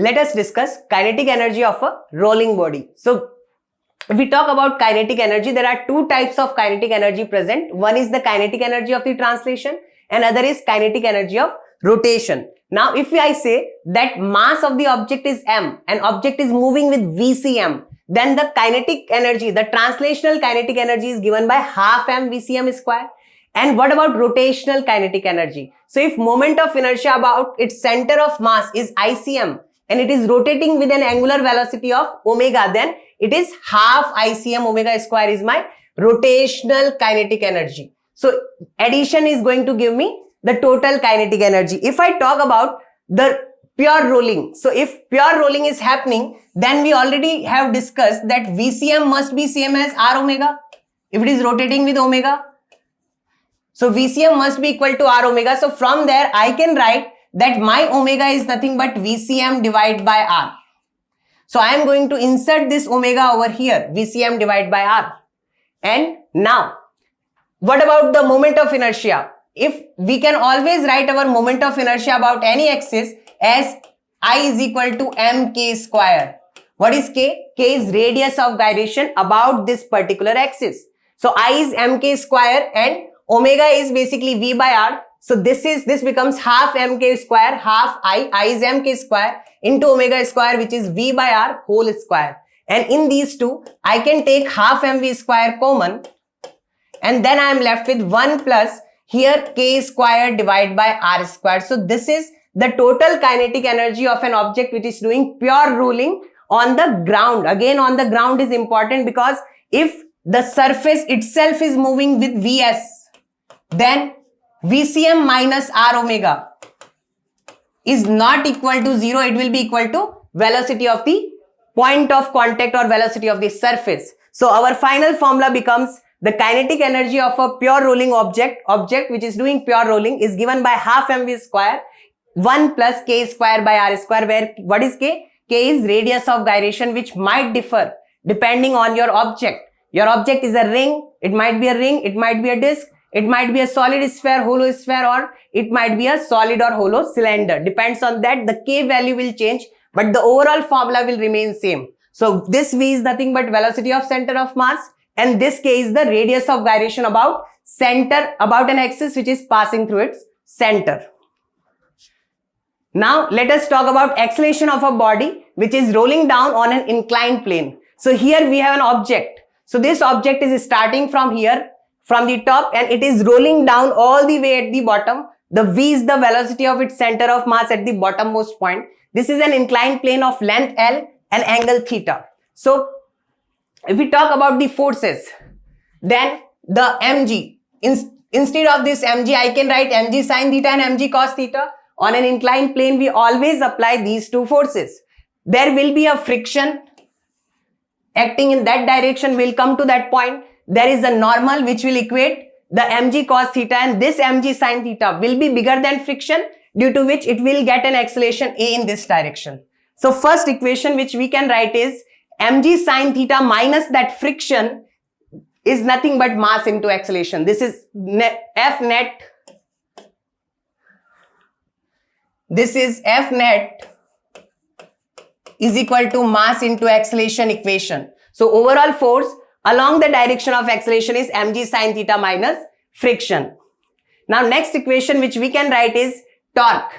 let us discuss kinetic energy of a rolling body. So if we talk about kinetic energy, there are two types of kinetic energy present. One is the kinetic energy of the translation and other is kinetic energy of rotation. Now if I say that mass of the object is m and object is moving with VCM, then the kinetic energy, the translational kinetic energy is given by half m VCM square. And what about rotational kinetic energy? So if moment of inertia about its center of mass is ICM and it is rotating with an angular velocity of omega, then it is half ICM omega square is my rotational kinetic energy. So addition is going to give me the total kinetic energy. If I talk about the pure rolling, so if pure rolling is happening, then we already have discussed that VCM must be same as R omega if it is rotating with omega. So VCM must be equal to R omega. So from there I can write that my omega is nothing but VCM divided by R. So I am going to insert this omega over here, VCM divided by R. And now, what about the moment of inertia? If we can always write our moment of inertia about any axis as I is equal to mk square. What is k? K is radius of gyration about this particular axis. So I is mk square and omega is basically V by R. So this becomes half mk square, half I is mk square into omega square, which is V by R whole square. And in these two, I can take half mv square common and then I am left with 1 plus here k square divided by R square. So this is the total kinetic energy of an object which is doing pure rolling on the ground. Again, on the ground is important because if the surface itself is moving with Vs, then VCM minus R omega is not equal to 0. It will be equal to velocity of the point of contact or velocity of the surface. So our final formula becomes the kinetic energy of a pure rolling object which is doing pure rolling is given by half mv square 1 plus k square by R square, where what is k? K is radius of gyration, which might differ depending on your object. Your object is a ring, it might be a ring, it might be a disc, it might be a solid sphere, hollow sphere, or it might be a solid or hollow cylinder. Depends on that, the k value will change, but the overall formula will remain same. So this V is nothing but velocity of center of mass, and this k is the radius of gyration about an axis which is passing through its center. Now let us talk about acceleration of a body which is rolling down on an inclined plane. So here we have an object. So this object is starting from here, from the top, and it is rolling down all the way at the bottom. The V is the velocity of its center of mass at the bottommost point. This is an inclined plane of length L and angle theta. So if we talk about the forces, then the mg, instead of this mg, I can write mg sin theta and mg cos theta. On an inclined plane, we always apply these two forces. There will be a friction acting in that direction. We'll come to that point. There is a normal which will equate the mg cos theta, and this mg sin theta will be bigger than friction, due to which it will get an acceleration a in this direction. So first equation which we can write is mg sin theta minus that friction is nothing but mass into acceleration. This is F net. This is F net is equal to mass into acceleration equation. So overall force along the direction of acceleration is mg sin theta minus friction. Now next equation which we can write is torque.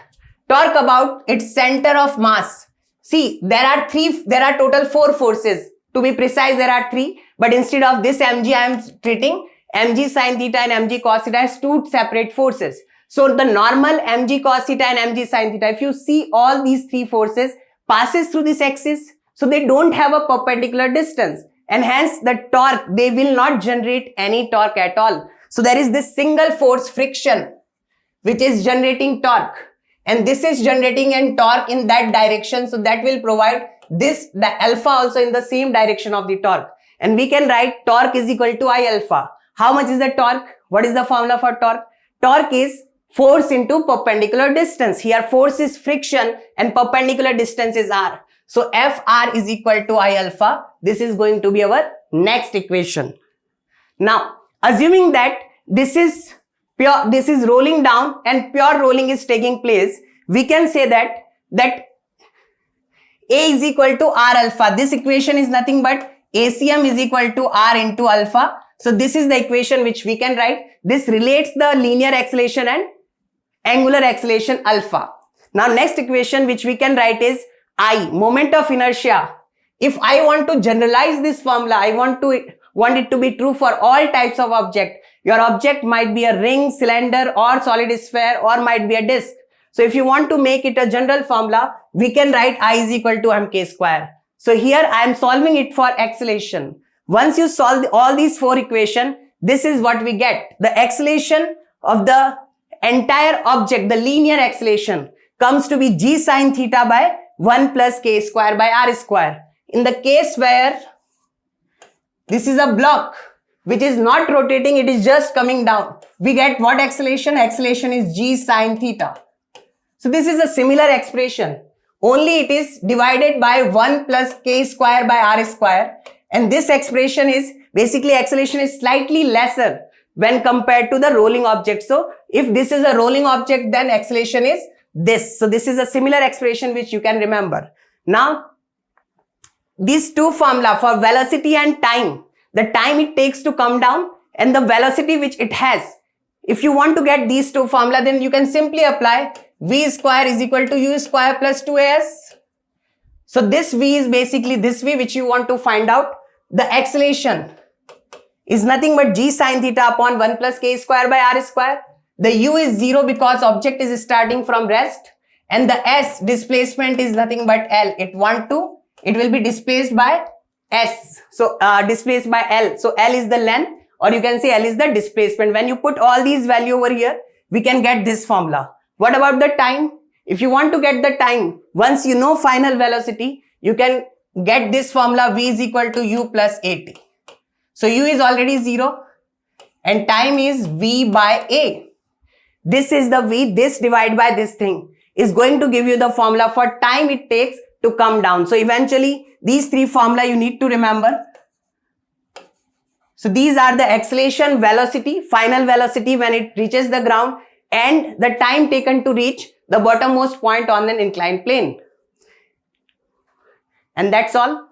Torque about its center of mass. See, there are total 4 forces. To be precise, there are 3, but instead of this mg, I am treating mg sin theta and mg cos theta as 2 separate forces. So the normal mg cos theta and mg sin theta, if you see all these 3 forces passes through this axis, so they don't have a perpendicular distance, and hence the torque, they will not generate any torque at all. So there is this single force friction which is generating torque, and this is generating a torque in that direction, so that will provide the alpha also in the same direction of the torque, and we can write torque is equal to I alpha. How much is the torque? What is the formula for torque? Torque is force into perpendicular distance. Here force is friction and perpendicular distance is R. So Fr is equal to I alpha. This is going to be our next equation. Now assuming that this is rolling down and pure rolling is taking place, we can say that A is equal to R alpha. This equation is nothing but ACM is equal to R into alpha. So this is the equation which we can write. This relates the linear acceleration and angular acceleration alpha. Now next equation which we can write is I, moment of inertia. If I want to generalize this formula, I want it to be true for all types of object. Your object might be a ring, cylinder or solid sphere or might be a disk. So if you want to make it a general formula, we can write I is equal to mk square. So here I am solving it for acceleration. Once you solve all these four equations, this is what we get. The acceleration of the entire object, the linear acceleration, comes to be g sine theta by 1 plus k square by r square. In the case where this is a block which is not rotating, it is just coming down, we get what acceleration? Acceleration is g sine theta. So this is a similar expression, only it is divided by 1 plus k square by r square, and this expression is basically acceleration is slightly lesser when compared to the rolling object. So if this is a rolling object, then acceleration is this. So this is a similar expression which you can remember. Now these two formula for velocity and time, the time it takes to come down and the velocity which it has. If you want to get these two formula, then you can simply apply v square is equal to u square plus 2as. So this v is basically this v which you want to find out. The acceleration is nothing but g sine theta upon 1 plus k square by r square. The u is 0 because object is starting from rest, and the s displacement is nothing but L. It will be displaced by s. So displaced by L. So L is the length, or you can say L is the displacement. When you put all these value over here, we can get this formula. What about the time? If you want to get the time, once you know final velocity, you can get this formula v is equal to u plus at. So u is already 0 and time is v by a. This is the v, this divided by this thing is going to give you the formula for time it takes to come down. So eventually these three formula you need to remember. So these are the acceleration, velocity, final velocity when it reaches the ground, and the time taken to reach the bottommost point on an inclined plane. And that's all.